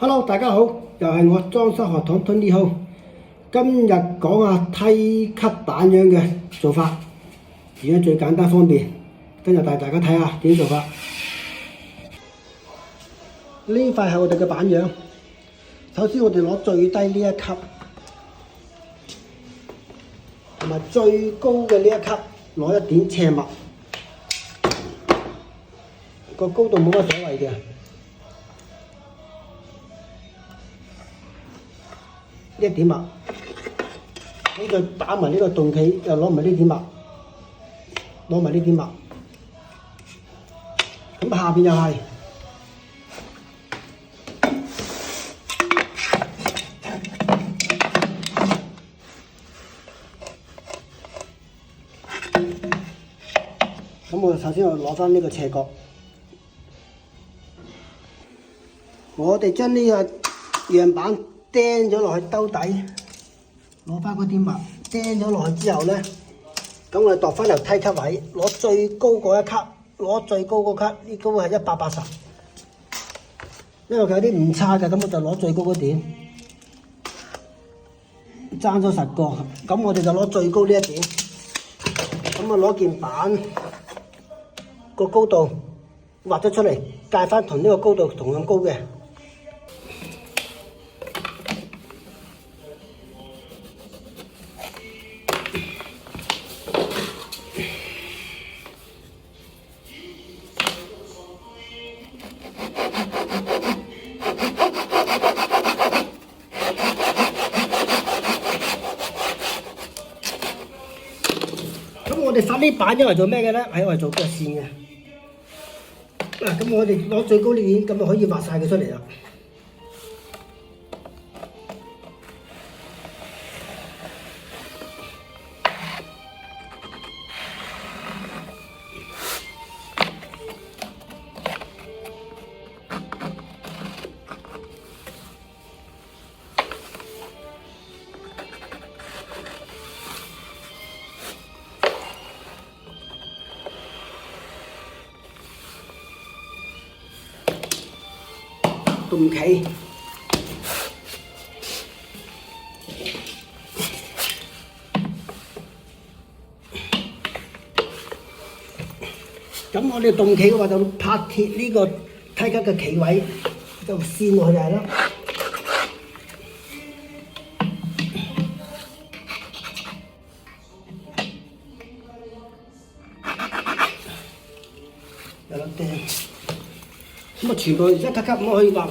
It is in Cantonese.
Hello，大家好，又係我裝修學堂Tony Ho。今日講下梯級板樣嘅做法，而家最簡單方便。今日帶大家睇下點做法。呢塊係我哋嘅板樣。首先我哋攞最低呢一級，同埋最高嘅呢一級，攞一點斜墨，個高度冇乜所謂嘅。一點墨，咁就打埋呢個鈍企，又攞埋呢點墨，攞埋呢點墨。咁下邊又係，咁我首先我攞翻呢個斜角，我哋將呢個樣板釘咗落去兜底，攞翻嗰啲墨釘咗落去之後咧，咁我哋度翻條梯級位，攞最高嗰一級，攞最高嗰級，呢個係180，因為佢有啲誤差嘅，咁我就攞最高嗰點，爭咗10個，咁我哋就攞最高呢一點，咁啊攞件板個高度畫咗出嚟，界翻同呢個高度同樣高嘅。咁我哋發呢板因為做咩嘅咧？係因為做腳線嘅。嗱，咁我哋攞最高呢點，咁就可以畫晒佢出嚟啦。鈍企，咁我哋鈍企嘅話就拍鐵呢個梯級嘅企位，就線落去就係啦。有粒釘，咁啊全部一級級咁可以畫。